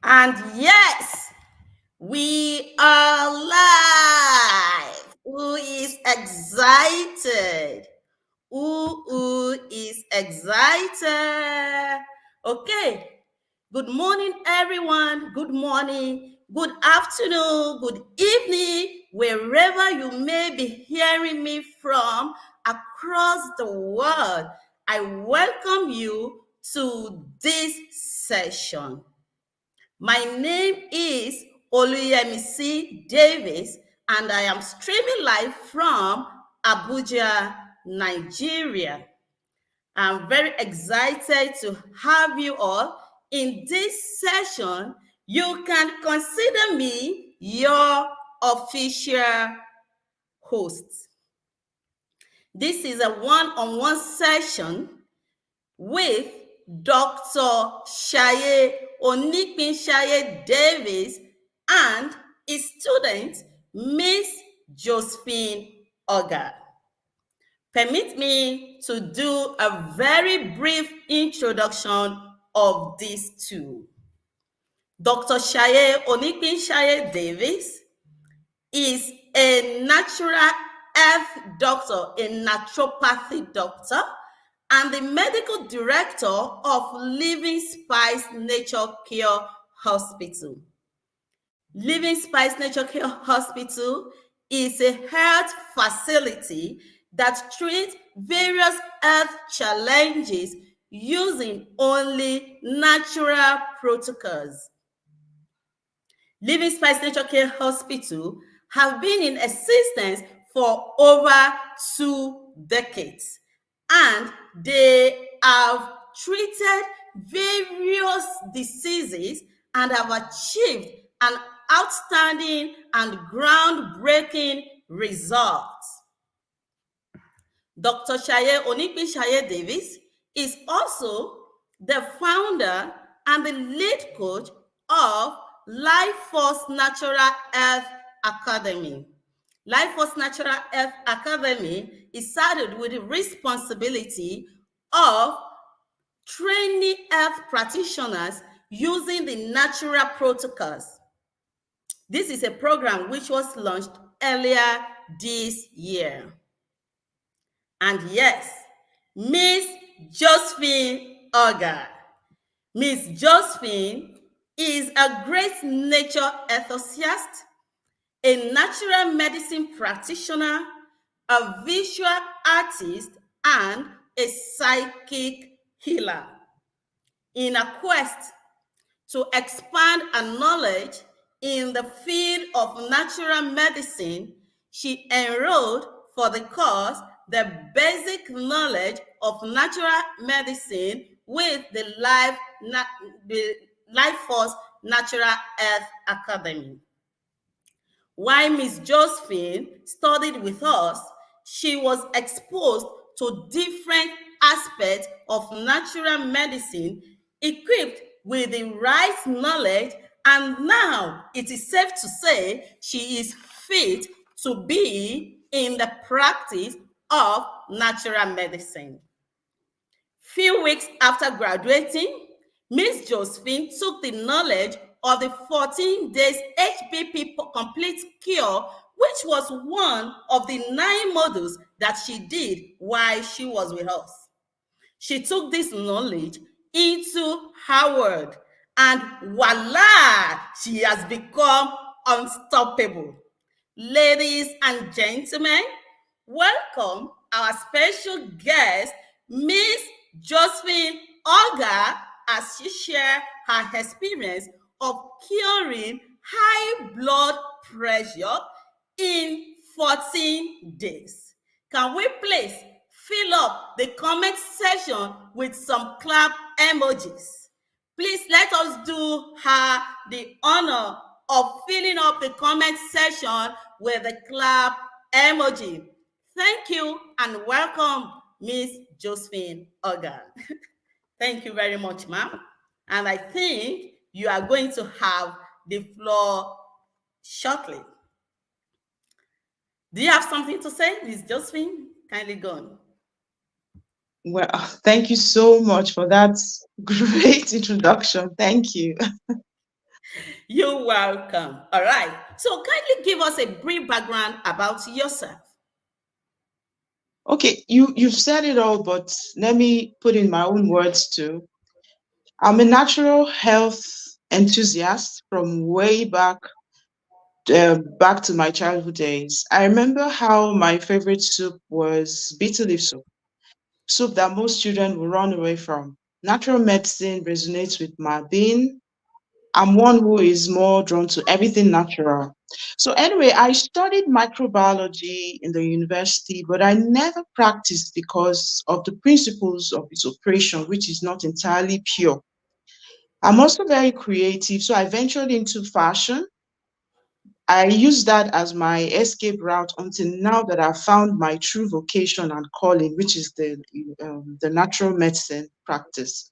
And yes, we are live. Who is excited? Who is excited? Okay. Good morning, everyone. Good morning, good afternoon, good evening, wherever you may be hearing me from across the world. I welcome you to this session. My name is Onipinsaiye-Davies, and I am streaming live from Abuja, Nigeria. I'm very excited to have you all in this session. You can consider me your official host. This is a one-on-one session with Dr. Onipinsaiye-Davies and his student, Miss Josephine Oga. Permit me to do a very brief introduction of these two. Dr. Onipinsaiye-Davies is a natural health doctor, a naturopathy doctor, and the medical director of Living Spice Nature Care Hospital. Living Spice Nature Care Hospital is a health facility that treats various health challenges using only natural protocols. Living Spice Nature Care Hospital have been in existence for over 2 decades, and they have treated various diseases and have achieved an outstanding and groundbreaking results. Dr. Onipinsaiye-Davies is also the founder and the lead coach of Life Force Natural Health Academy. Life Force Natural Health Academy is saddled with the responsibility of training health practitioners using the natural protocols. This is a program which was launched earlier this year. And yes, Miss Josephine Oga. Miss Josephine is a great nature enthusiast, a natural medicine practitioner, a visual artist, and a psychic healer. In a quest to expand her knowledge in the field of natural medicine, she enrolled for the course The Basic Knowledge of Natural Medicine with the Life Force Natural Health Academy. While Miss Josephine studied with us, she was exposed to different aspects of natural medicine, equipped with the right knowledge, and now it is safe to say she is fit to be in the practice of natural medicine. Few weeks after graduating, Miss Josephine took the knowledge of the 14 days HPP complete cure, which was one of the 9 modules that she did while she was with us. She took this knowledge into Harvard, and voila, she has become unstoppable. Ladies and gentlemen, welcome our special guest, Miss Josephine Oga, as she shares her experience of curing high blood pressure in 14 days. Can we please fill up the comment section with some clap emojis? Please let us do her the honor of filling up the comment section with the clap emoji. Thank you and welcome, Miss Josephine Oga. Thank you very much, ma'am. And I think you are going to have the floor shortly. Do you have something to say, Miss Josephine? Kindly go on. Well, thank you so much for that great introduction. Thank you. You're welcome. All right. So kindly give us a brief background about yourself. Okay, you've said it all, but let me put in my own words too. I'm a natural health enthusiast from way back to my childhood days. I remember how my favorite soup was bitter leaf soup that most children will run away from. Natural medicine resonates with my being. I'm one who is more drawn to everything natural. So, anyway, I studied microbiology in the university, but I never practiced because of the principles of its operation, which is not entirely pure. I'm also very creative, so I ventured into fashion. I use that as my escape route until now that I've found my true vocation and calling, which is the natural medicine practice.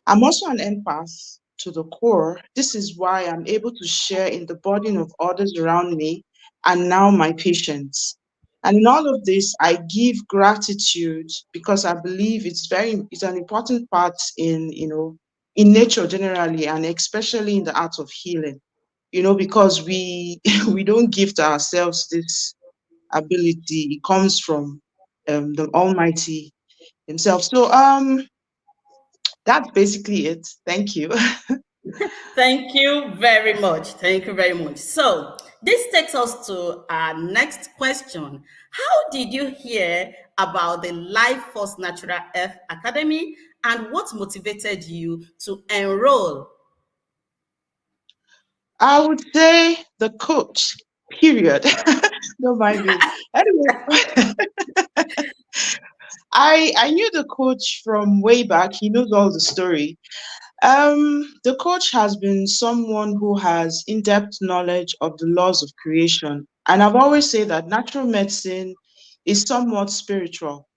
I'm also an empath to the core. This is why I'm able to share in the burden of others around me and now my patients. And in all of this, I give gratitude because I believe it's an important part in nature generally and especially in the art of healing. Because we we don't gift ourselves this ability. It comes from the Almighty Himself. So that's basically it. Thank you. Thank you very much. Thank you very much. So, this takes us to our next question. How did you hear about the Life Force Natural Earth Academy and what motivated you to enroll? I would say the coach, period. Don't mind me. Anyway, I knew the coach from way back. He knows all the story. The coach has been someone who has in-depth knowledge of the laws of creation. And I've always said that natural medicine is somewhat spiritual.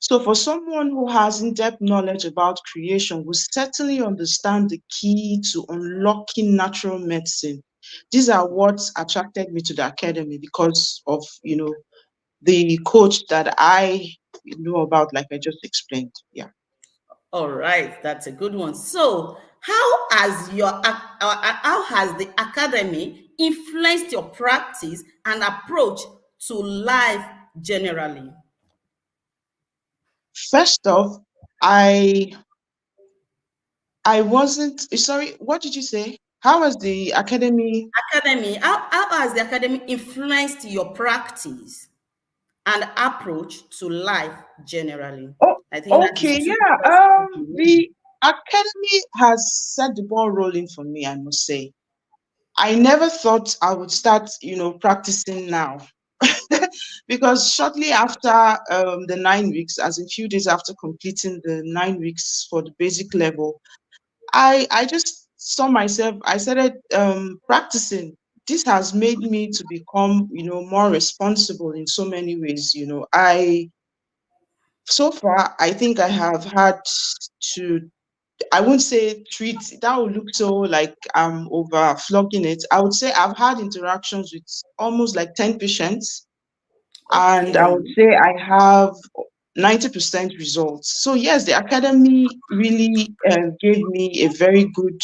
So for someone who has in-depth knowledge about creation will certainly understand the key to unlocking natural medicine. These are what attracted me to the academy because of, the coach that I know about, like I just explained. Yeah. All right, that's a good one. So, how has the academy influenced your practice and approach to life generally? First off, I I wasn't sorry, what did you say? How was the academy? How has the academy influenced your practice and approach to life generally? Oh, I think that is okay, two yeah. questions. The academy has set the ball rolling for me, I must say. I never thought I would start, practicing now. Because shortly after the 9 weeks, as in few days after completing the 9 weeks for the basic level, I just saw myself, I started practicing. This has made me to become, more responsible in so many ways. So far, I think I have had to, I wouldn't say treat, that would look so like I'm over flogging it. I would say I've had interactions with almost like 10 patients, and I Okay. would say I have 90% results. So yes, the academy really gave me a very good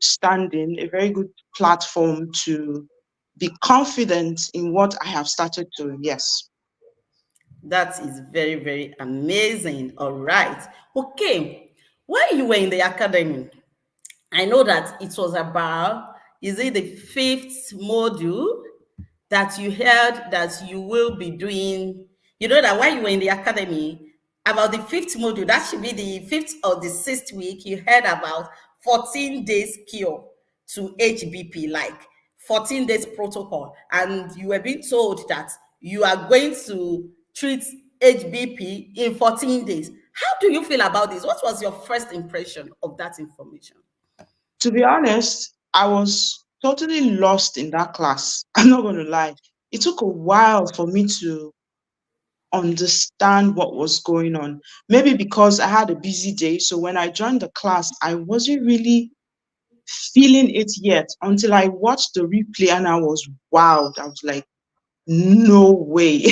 standing, a very good platform to be confident in what I have started doing. Yes. That is very, very amazing. All right. Okay. While you were in the academy, I know that it was about, is it the fifth module that you heard that you will be doing? You know that while you were in the academy, about the fifth module, that should be the fifth or the sixth week, you heard about 14 days cure to HBP, like 14 days protocol. And you were being told that you are going to treat HBP in 14 days. How do you feel about this? What was your first impression of that information? To be honest, I was totally lost in that class. I'm not going to lie. It took a while for me to understand what was going on. Maybe because I had a busy day. So when I joined the class, I wasn't really feeling it yet until I watched the replay and I was wowed. I was like, no way.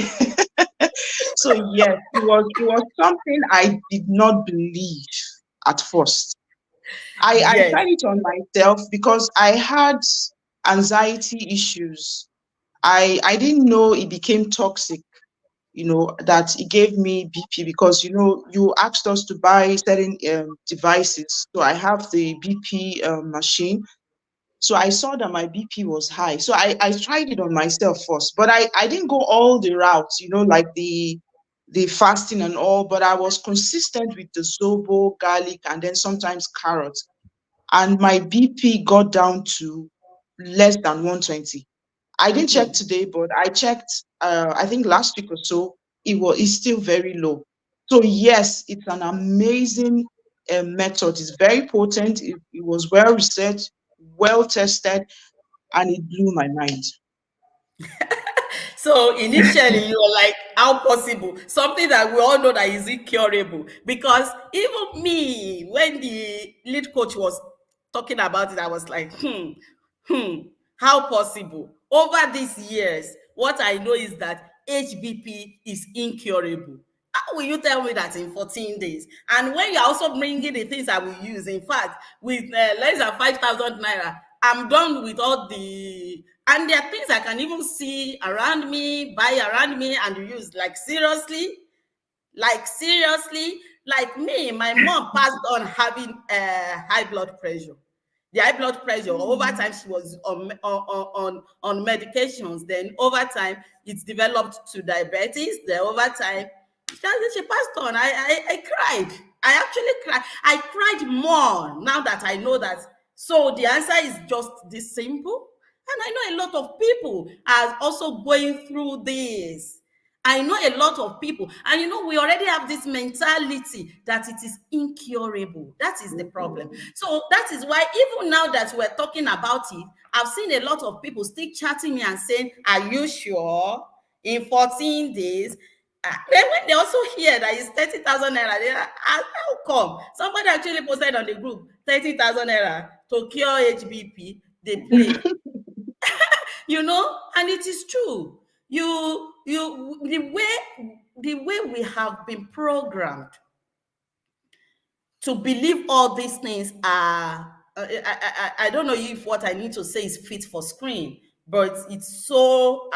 So yes, it was something I did not believe at first. I Yes. tried it on myself because I had anxiety issues. I didn't know it became toxic, that it gave me BP because, you asked us to buy certain devices. So I have the BP machine. So I saw that my BP was high. So I tried it on myself first, but I didn't go all the routes, like the fasting and all, but I was consistent with the zobo, garlic, and then sometimes carrots. And my BP got down to less than 120. I didn't check Hmm. today, but I checked, I think last week or so, it's still very low. So yes, it's an amazing method. It's very potent. It was well researched, well tested, and it blew my mind. So initially you were like, how possible? Something that we all know that is incurable. Because even me, when the lead coach was talking about it, I was like, how possible? Over these years, what I know is that HBP is incurable. How will you tell me that in 14 days? And when you're also bringing the things I will use, in fact, with less than 5,000 naira, I'm done with all the, and there are things I can even see around me, buy around me, and use. Like me, my mom passed on having high blood pressure. The high blood pressure, over time she was on medications. Then over time it's developed to diabetes. Then over time she passed on. I cried. I actually cried. I cried more now that I know that. So the answer is just this simple. And I know a lot of people are also going through this. I know a lot of people, and we already have this mentality that it is incurable. That is the problem. So that is why, even now that we're talking about it, I've seen a lot of people still chatting me and saying, are you sure? In 14 days? Then when they also hear that it's 30,000 naira, they're like, "Ah, how come?" Somebody actually posted on the group, 30,000 naira to cure HBP, they play. And it is true. The way we have been programmed to believe all these things are, I don't know if what I need to say is fit for screen, but it's so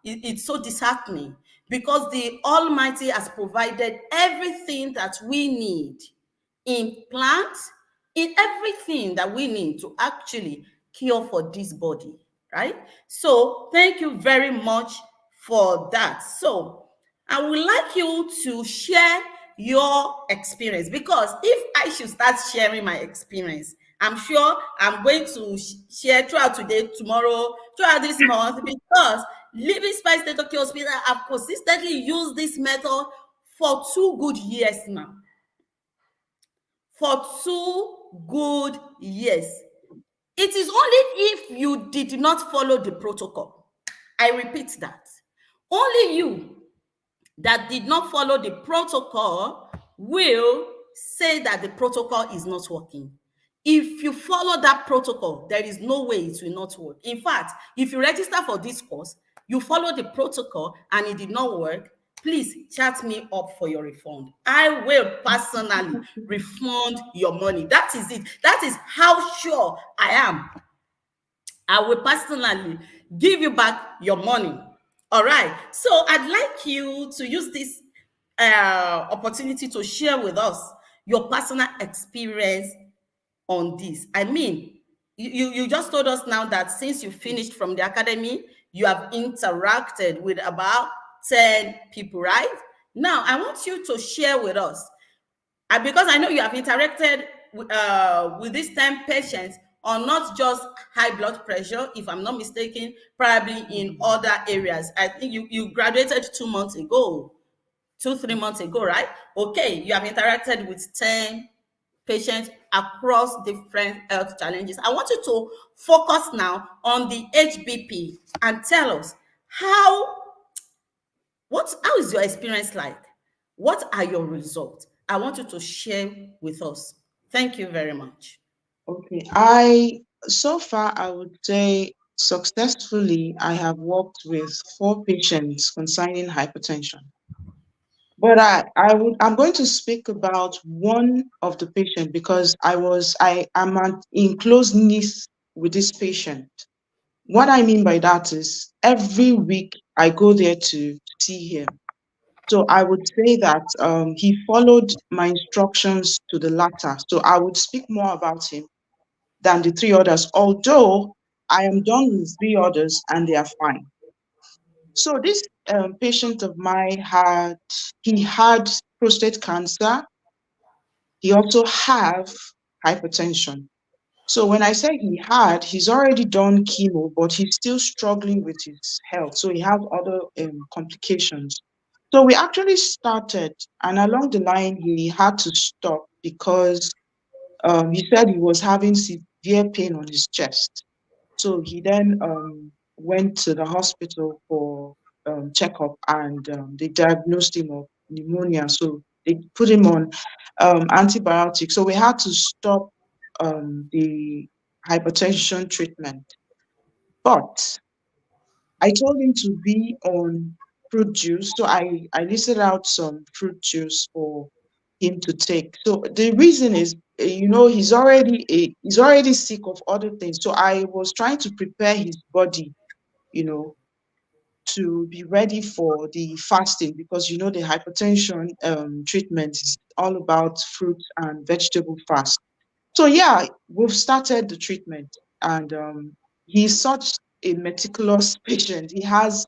disheartening, because the Almighty has provided everything that we need in plants, in everything that we need to actually cure for this body, right? So thank you very much for that. So I would like you to share your experience, because if I should start sharing my experience, I'm sure I'm going to share throughout today, tomorrow, throughout this month, because Living Spice State Hospital have consistently used this method for 2 good years now. For 2 good years. It is only if you did not follow the protocol. I repeat that. Only you that did not follow the protocol will say that the protocol is not working. If you follow that protocol, there is no way it will not work. In fact, if you register for this course, you follow the protocol and it did not work, please chat me up for your refund. I will personally refund your money. That is it. That is how sure I am. I will personally give you back your money. All right. So I'd like you to use this opportunity to share with us your personal experience on this. I mean, you just told us now that since you finished from the academy, you have interacted with about 10 people, right? Now, I want you to share with us, because I know you have interacted with these 10 patients on not just high blood pressure, if I'm not mistaken, probably in other areas. I think you graduated 2 months ago, 3 months ago, right? Okay, you have interacted with 10 patients across different health challenges. I want you to focus now on the HBP and tell us how is your experience like? What are your results? I want you to share with us. Thank you very much. Okay. So far, I would say successfully, I have worked with 4 patients concerning hypertension. But I'm going to speak about one of the patient because I am in close knit with this patient. What I mean by that is every week I go there to see him. So I would say that he followed my instructions to the latter. So I would speak more about him than the three others, although I am done with three others and they are fine. So this patient of mine he had prostate cancer. He also have hypertension. So when I say he's already done chemo, but he's still struggling with his health. So he has other complications. So we actually started, and along the line, he had to stop because he said he was having severe pain on his chest. So he then went to the hospital for checkup, and they diagnosed him of pneumonia. So they put him on antibiotics. So we had to stop the hypertension treatment. But I told him to be on fruit juice. So I listed out some fruit juice for him to take. So the reason is, he's already sick of other things. So I was trying to prepare his body, you know, to be ready for the fasting because the hypertension treatment is all about fruit and vegetable fast. So yeah, we've started the treatment, and he's such a meticulous patient. He has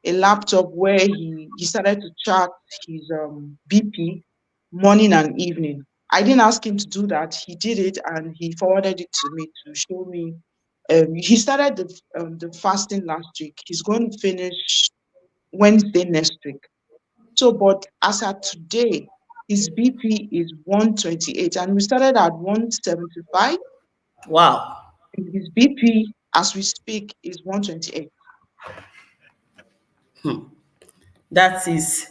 a laptop where he started to chart his BP morning and evening. I didn't ask him to do that. He did it and he forwarded it to me to show me. He started the fasting last week. He's going to finish Wednesday next week. So, but as at today, his BP is 128, and we started at 175. Wow. And his BP, as we speak, is 128. That is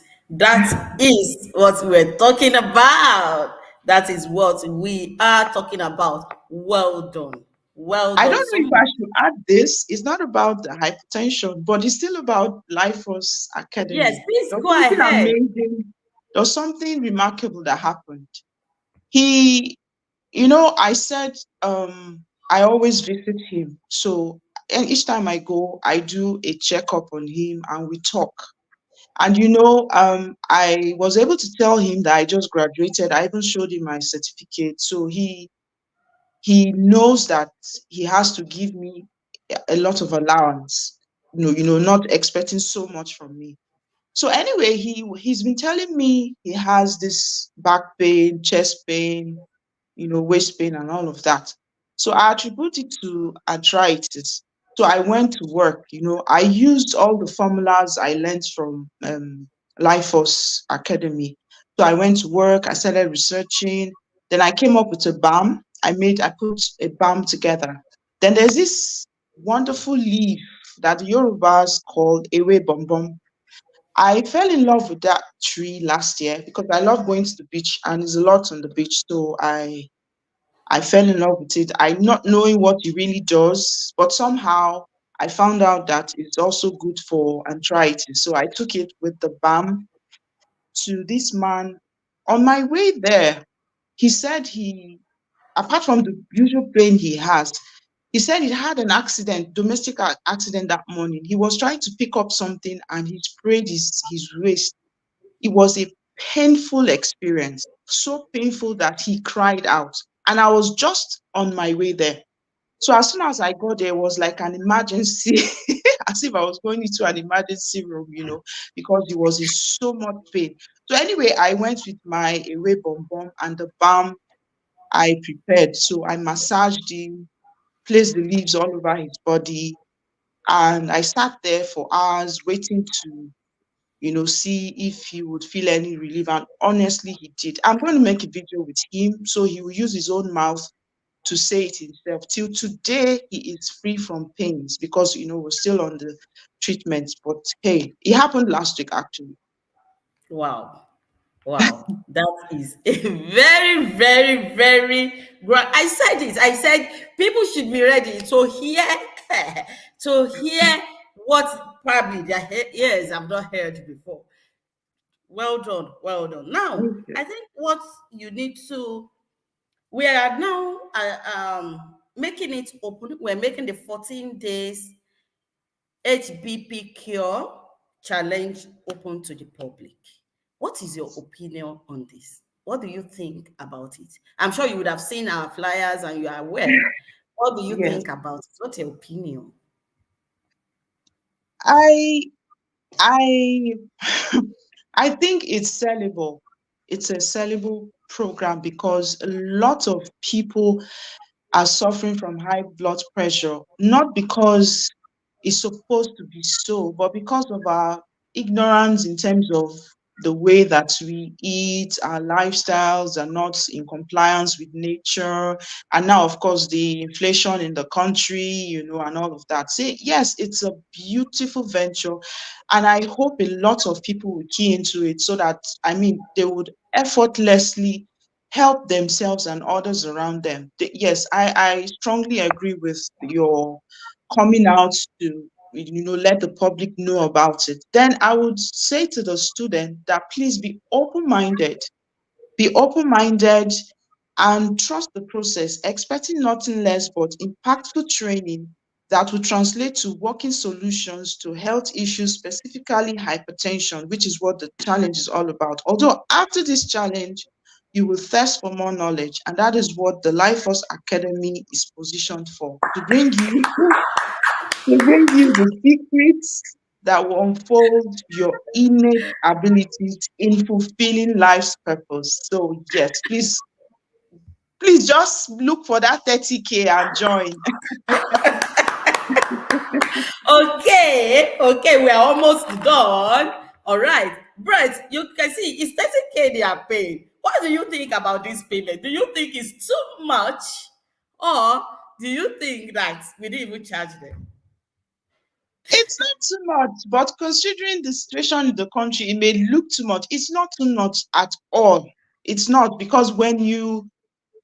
what we're talking about. That is what we are talking about. Well done. Well I don't done know so if I much. should add this. It's not about the hypertension, but it's still about Life Force Yes, Academy. please There's go something ahead. amazing. There's something remarkable that happened. He, I said I always visit him. So, and each time I go, I do a checkup on him and we talk. And I was able to tell him that I just graduated. I even showed him my certificate. So he knows that he has to give me a lot of allowance, not expecting so much from me. So anyway, he's been telling me he has this back pain, chest pain, waist pain and all of that. So I attribute it to arthritis. So I went to work, I used all the formulas I learned from Life Force Academy. So I went to work, I started researching, then I came up with a balm. I put a balm together. Then there's this wonderful leaf that the Yorubas called Ewe Bombom. I fell in love with that tree last year because I love going to the beach and there's a lot on the beach. So I fell in love with it. I not knowing what it really does, but somehow I found out that it's also good for arthritis. So I took it with the balm to this man. On my way there, he said apart from the usual pain he has, he said he had an accident, domestic accident that morning. He was trying to pick up something and he sprayed his waist. It was a painful experience, so painful that he cried out. And I was just on my way there. So as soon as I got there, it was like an emergency, as if I was going into an emergency room, because he was in so much pain. So anyway, I went with my away bomb bomb and the balm I prepared. So I massaged him, placed the leaves all over his body, and I sat there for hours waiting to see if he would feel any relief. And honestly, he did. I'm going to make a video with him so he will use his own mouth to say it himself. Till today, he is free from pains because, we're still on the treatment. But hey, it happened last week, actually. Wow. Wow. That is a very, very, very great. I said it. I said people should be ready to hear to hear what probably their ears have not heard before. Well done. Well done. Now, Thank you. I think what you need to, we are now making it open. We're making the 14 days HBP cure challenge open to the public. What is your opinion on this? What do you think about it? I'm sure you would have seen our flyers and you are aware. What do you Yes. think about it? What's your opinion? I I I think it's sellable. It's a sellable program because a lot of people are suffering from high blood pressure, not because it's supposed to be so, but because of our ignorance in terms of the way that we eat, our lifestyles are not in compliance with nature. And now, of course, the inflation in the country, and all of that. Say, yes, it's a beautiful venture. And I hope a lot of people will key into it so that, I mean, they would effortlessly help themselves and others around them. Yes, I strongly agree with your coming out to let the public know about it. Then I would say to the student that please be open-minded and trust the process, expecting nothing less but impactful training that will translate to working solutions to health issues, specifically hypertension, which is what the challenge is all about. Although after this challenge, you will thirst for more knowledge, and that is what the Life Force Academy is positioned for, to bring you the secrets that will unfold your innate abilities in fulfilling life's purpose. So yes, please just look for that 30K and join. Okay, okay, we are almost done. All right, Brett, you can see it's 30K they are paying. What do you think about this payment? Do you think it's too much, or do you think that we didn't even charge them? It's not too much, but considering the situation in the country, it may look too much. It's not too much at all. It's not, because when you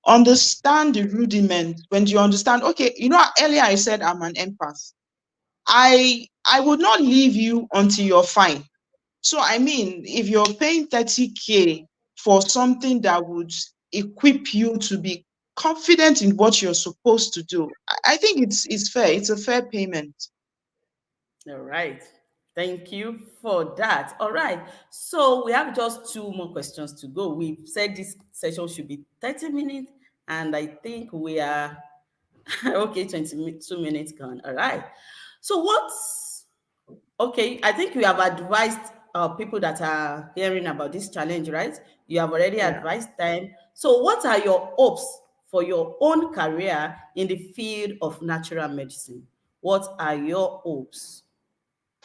understand the rudiment, when you understand, okay, earlier I said I'm an empath. I would not leave you until you're fine. So I mean, if you're paying 30K for something that would equip you to be confident in what you're supposed to do, I think it's fair. It's a fair payment. All right. Thank you for that. All right. So we have just two more questions to go. We've said this session should be 30 minutes, and I think we are okay, 22 minutes gone. All right. So what's okay? I think you have advised people that are hearing about this challenge, right? You have already Yeah. advised them. So, what are your hopes for your own career in the field of natural medicine? What are your hopes?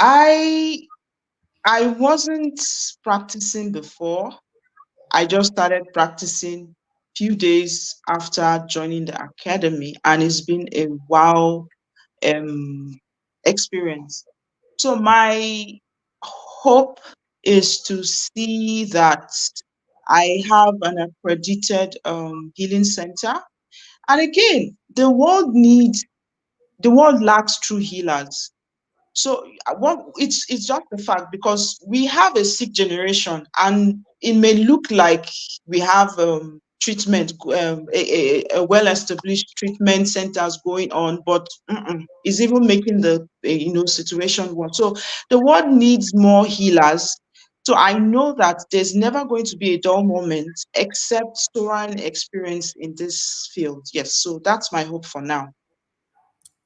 I I wasn't practicing before. I just started practicing few days after joining the academy, and it's been a wow um experience. So my hope is to see that I have an accredited healing center. And again, the world lacks true healers. So what it's just the fact, because we have a sick generation, and it may look like we have treatment, a well-established treatment centers going on, but it's even making the situation worse. So the world needs more healers. So I know that there's never going to be a dull moment except soaring experience in this field. Yes, so that's my hope for now.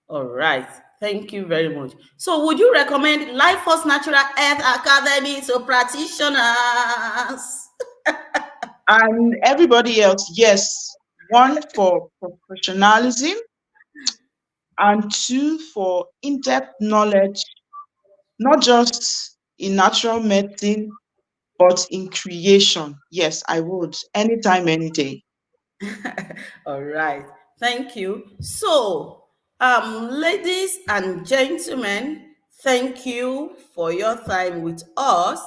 All right. Thank you very much. So, would you recommend Life Force Natural Health Academy to practitioners? And everybody else, yes, one for professionalism, and two for in-depth knowledge, not just in natural medicine, but in creation. Yes, I would. Anytime, any day. All right. Thank you. So, ladies and gentlemen, thank you for your time with us.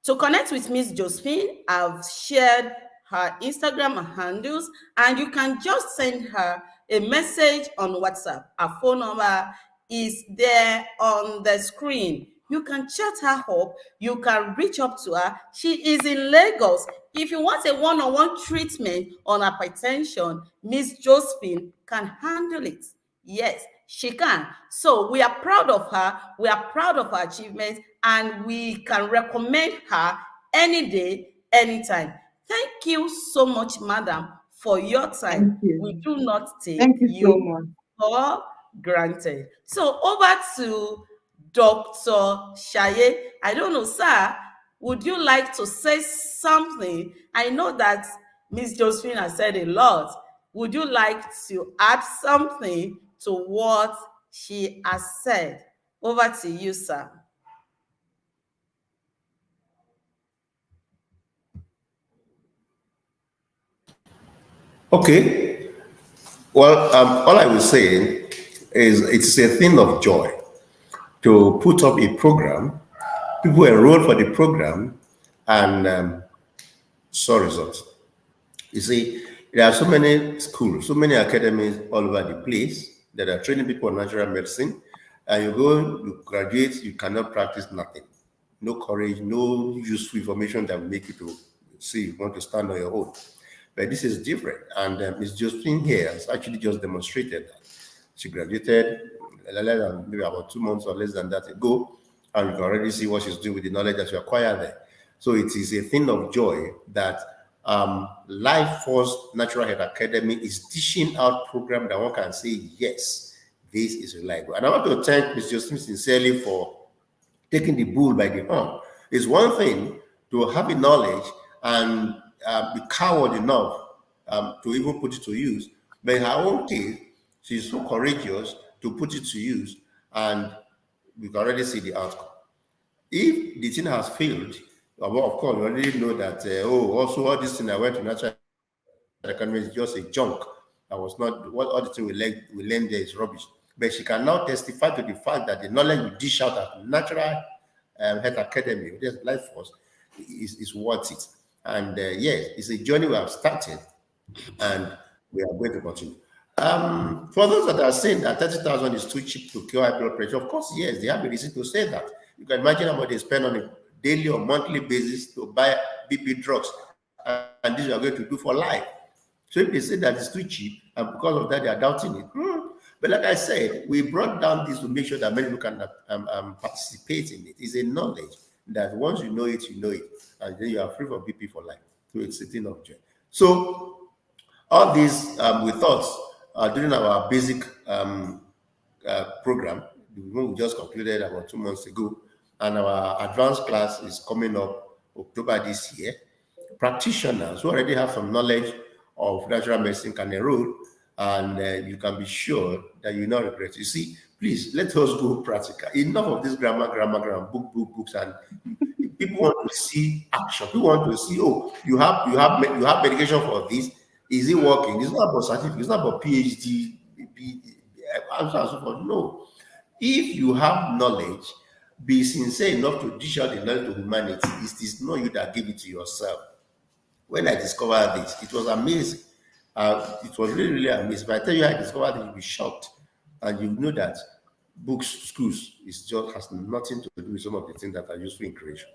To connect with Miss Josephine, I've shared her Instagram handles, and you can just send her a message on WhatsApp. Her phone number is there on the screen. you can chat her up, you can reach up to her. She is in Lagos. If you want a one-on-one treatment on hypertension, Miss Josephine can handle it. Yes, she can. So we are proud of her, we are proud of her achievements, and we can recommend her any day, anytime. Thank you so much, madam, for your time. Thank you. We do not take Thank you so you much. for granted. So over to Dr. Shaye. I don't know, sir, would you like to say something? I know that Miss Josephine has said a lot. Would you like to add something to what she has said? Over to you, sir. Okay. Well, all I will say is it's a thing of joy to put up a program, people enroll for the program, and saw results. You see, there are so many schools, so many academies all over the place that are training people on natural medicine, and you go, you graduate, you cannot practice nothing. No courage, no useful information that will make you to see you want to stand on your own. But this is different, and Ms. Josephine here has actually just demonstrated that. She graduated less than maybe about 2 months or less than that ago, and you can already see what she's doing with the knowledge that she acquired there. So it is a thing of joy that Life Force Natural Health Academy is dishing out program that one can say, yes, this is reliable. And I want to thank Ms. Josephine sincerely for taking the bull by the horn. It's one thing to have a knowledge and be coward enough to even put it to use. But in her own case, she's so courageous to put it to use, and we can already see the outcome. If the thing has failed, well, of course, we already know that, also all this thing I went to natural economy is just a junk. I was not, what all the thing we learned there is rubbish. But she can now testify to the fact that the knowledge we dish out at Natural Health Academy, which is Life Force, is worth it. And yes, it's a journey we have started, and we are going to continue. For those that are saying that 30,000 is too cheap to cure high blood pressure, of course, yes, they have a reason to say that. You can imagine how much they spend on a daily or monthly basis to buy BP drugs, and this we are going to do for life. So if they say that it's too cheap, and because of that they are doubting it, but like I said, we brought down this to make sure that many people can participate in it. It's a knowledge that once you know it, and then you are free from BP for life. So it's a thing of joy. So all these we thought during our basic program, the one we just concluded about 2 months ago, and our advanced class is coming up October this year. Practitioners who already have some knowledge of natural medicine can enroll, and you can be sure that you will not regret. You see, please let us go practical. Enough of this grammar, books, and people want to see action. People want to see, oh, you have medication for this. Is it working? It's not about certificate. It's not about PhD, and so on and so forth. No. If you have knowledge, be sincere enough to dish out the knowledge to humanity. It is not you that give it to yourself. When I discovered this, it was amazing. It was really, really amazing. If I tell you I discovered it, you'll be shocked. And you know that books, schools, has nothing to do with some of the things that are useful in creation.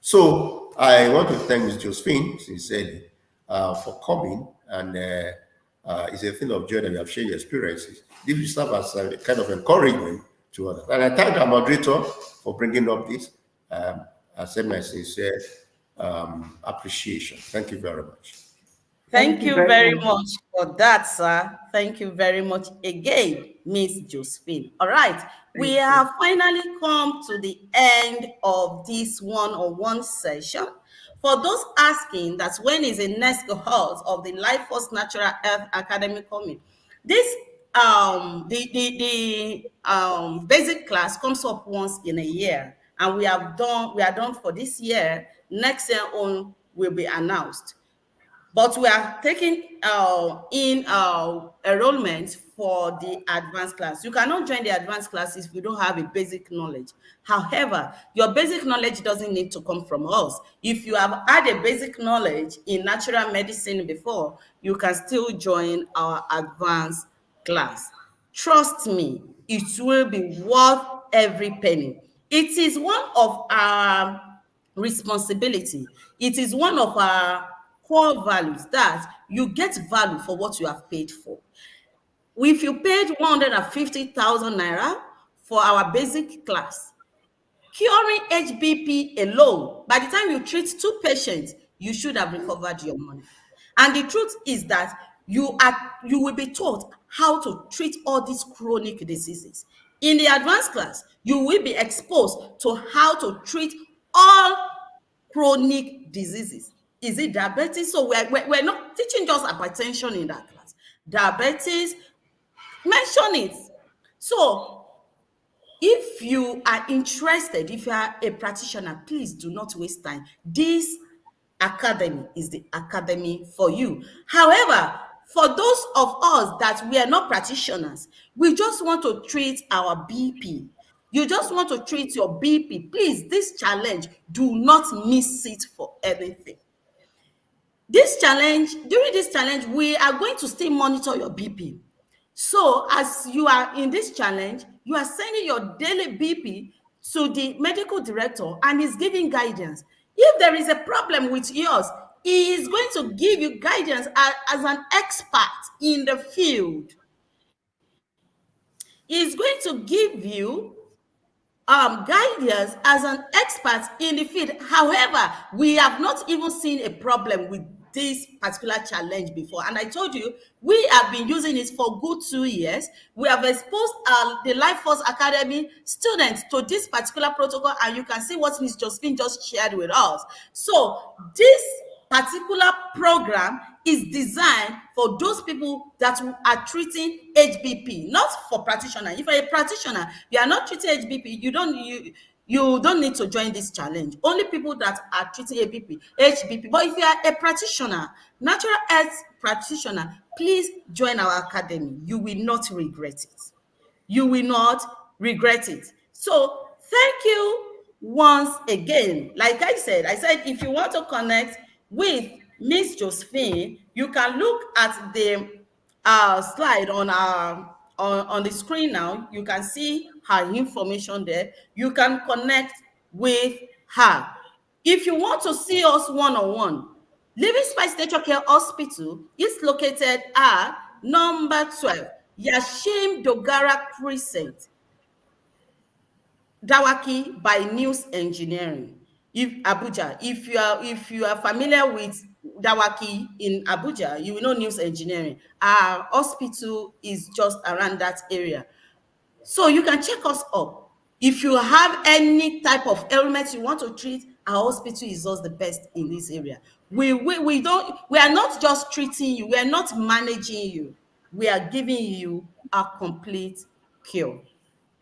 So I want to thank Ms. Josephine sincerely for coming, and it's a thing of joy that you have shared your experiences. This will serve as a kind of encouragement to others. And I thank our moderator for bringing up this. I said my sincere appreciation. Thank you very much. Thank You you very very much. much for that, sir. Thank you very much again, Miss Josephine. All right, we Thank you. have finally come to the end of this one-on-one session. For those asking that when is the next cohort of the Life Force Natural Health Academy coming, this the basic class comes up once in a year, and we are done for this year. Next year on will be announced. But we are taking in enrollment for the advanced class. You cannot join the advanced classes if you don't have a basic knowledge. However, your basic knowledge doesn't need to come from us. If you have had a basic knowledge in natural medicine before, you can still join our advanced class. Trust me, it will be worth every penny. It is one of our responsibility. It is one of our core values that you get value for what you have paid for. If you paid 150,000 naira for our basic class, curing HBP alone, by the time you treat 2 patients, you should have recovered your money. And the truth is that you will be taught how to treat all these chronic diseases. In the advanced class, you will be exposed to how to treat all chronic diseases. Is it diabetes? So we're not teaching just hypertension in that class. Diabetes, mention it. So if you are interested, if you are a practitioner, please do not waste time. This academy is the academy for you. However, for those of us that we are not practitioners, we just want to treat our BP. You just want to treat your BP. Please, this challenge, do not miss it for anything. During this challenge, we are going to still monitor your BP. So as you are in this challenge, you are sending your daily BP to the medical director and he's giving guidance. If there is a problem with yours, he is going to give you guidance as an expert in the field. He is going to give you guidance as an expert in the field. However, we have not even seen a problem with this particular challenge before. And I told you, we have been using it for good 2 years. We have exposed the Life Force Academy students to this particular protocol, and you can see what Ms. Josephine just shared with us. So this particular program is designed for those people that are treating HBP, not for practitioners. If you're a practitioner, you are not treating HBP, you don't need to join this challenge. Only people that are treating HBP. But if you are a practitioner, natural health practitioner, please join our academy. You will not regret it. You will not regret it. So thank you once again. Like I said, if you want to connect with Miss Josephine, you can look at the slide on the screen now. You can see her information there. You can connect with her. If you want to see us one-on-one, Living Spice Nature Care Hospital is located at number 12, Yashim Dogara Crescent, Dawaki by News Engineering, Abuja. If you are familiar with Dawaki in Abuja, you will know News Engineering. Our hospital is just around that area. So you can check us up. If you have any type of ailment you want to treat, our hospital is just the best in this area. We are not just treating you, we are not managing you. We are giving you a complete cure.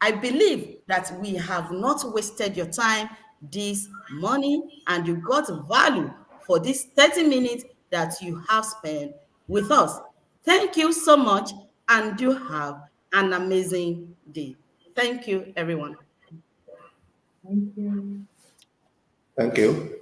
I believe that we have not wasted your time this morning and you got value for this 30 minutes that you have spent with us. Thank you so much and you have an amazing day. Thank you, everyone. Thank you. Thank you.